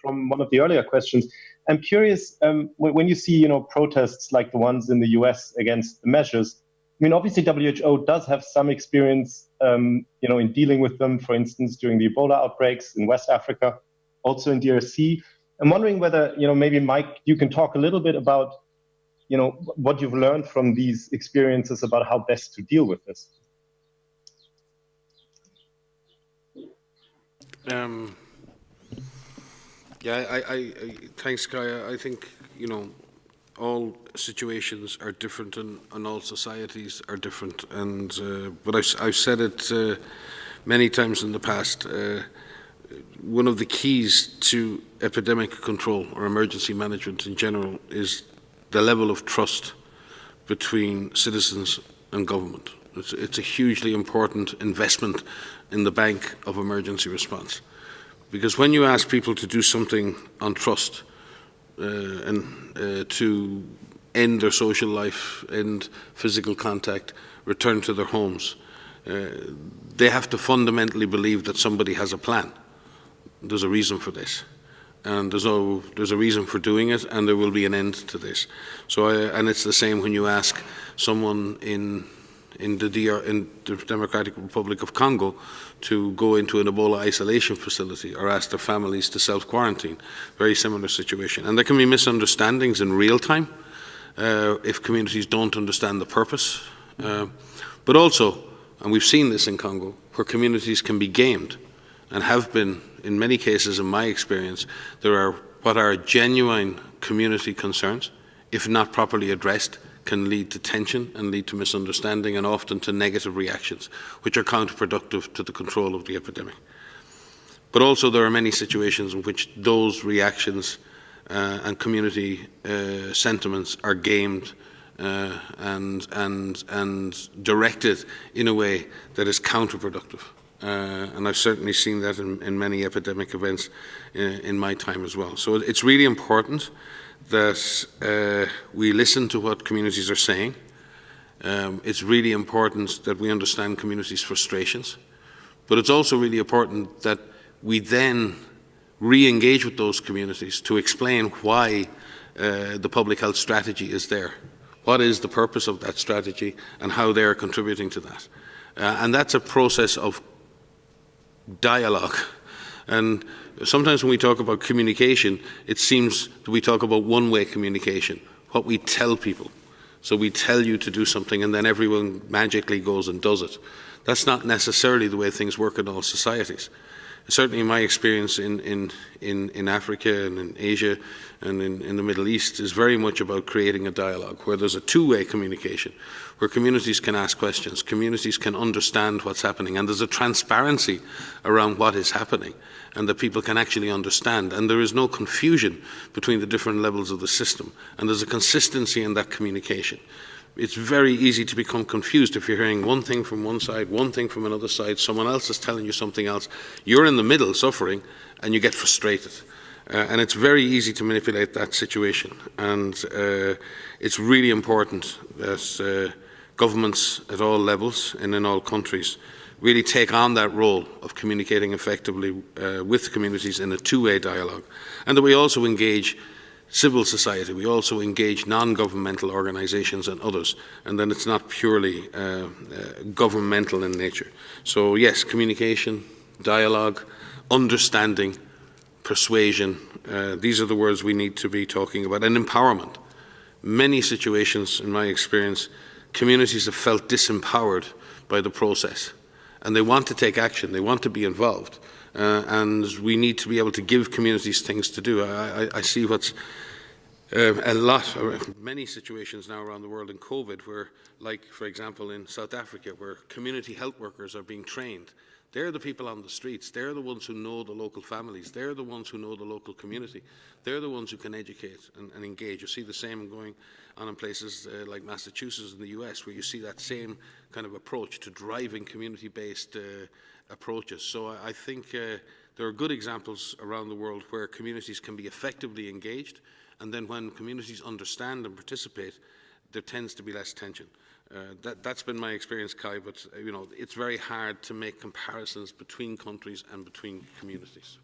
From one of the earlier questions, I'm curious, when you see, protests like the ones in the US against the measures, I mean, obviously WHO does have some experience, in dealing with them, for instance, during the Ebola outbreaks in West Africa, also in DRC. I'm wondering whether, maybe Mike, you can talk a little bit about, what you've learned from these experiences about how best to deal with this. Thanks, Guy. I think, all situations are different and all societies are different. But I've said it many times in the past. One of the keys to epidemic control or emergency management in general is the level of trust between citizens and government. It's a hugely important investment in the bank of emergency response. Because when you ask people to do something on trust and to end their social life, end physical contact, return to their homes, they have to fundamentally believe that somebody has a plan. There's a reason for this, and there's a reason for doing it, and there will be an end to this. And it's the same when you ask someone in the Democratic Republic of Congo to go into an Ebola isolation facility or ask their families to self-quarantine. Very similar situation. And there can be misunderstandings in real time if communities don't understand the purpose. But also, and we've seen this in Congo, where communities can be gamed and have been, in many cases in my experience, there are what are genuine community concerns, if not properly addressed, can lead to tension and lead to misunderstanding and often to negative reactions, which are counterproductive to the control of the epidemic. But also there are many situations in which those reactions and community sentiments are gamed and directed in a way that is counterproductive. And I've certainly seen that in many epidemic events in my time as well. So it's really important that we listen to what communities are saying. It's really important that we understand communities' frustrations, but it's also really important that we then re-engage with those communities to explain why the public health strategy is there. What is the purpose of that strategy and how they are contributing to that. And that's a process of dialogue. And sometimes when we talk about communication, it seems that we talk about one-way communication, what we tell people. So we tell you to do something and then everyone magically goes and does it. That's not necessarily the way things work in all societies. Certainly in my experience in Africa and in Asia and in the Middle East is very much about creating a dialogue where there's a two-way communication, where communities can ask questions, communities can understand what's happening, and there's a transparency around what is happening, and that people can actually understand, and there is no confusion between the different levels of the system, and there's a consistency in that communication. It's very easy to become confused if you're hearing one thing from one side, one thing from another side, someone else is telling you something else. You're in the middle suffering and you get frustrated. And it's very easy to manipulate that situation. And it's really important that governments at all levels and in all countries really take on that role of communicating effectively with communities in a two-way dialogue. And that we also engage civil society, we also engage non-governmental organisations and others, and then it's not purely governmental in nature. So yes, communication, dialogue, understanding, persuasion, these are the words we need to be talking about, and empowerment. Many situations, in my experience, communities have felt disempowered by the process, and they want to take action, they want to be involved. And we need to be able to give communities things to do. I see what's many situations now around the world in COVID where, like for example in South Africa, where community health workers are being trained. They're the people on the streets, they're the ones who know the local families, they're the ones who know the local community, they're the ones who can educate and engage. You see the same going on in places like Massachusetts in the US, where you see that same kind of approach to driving community-based approaches. So I think there are good examples around the world where communities can be effectively engaged, and then when communities understand and participate, there tends to be less tension. That's been my experience, Kai, but it's very hard to make comparisons between countries and between communities.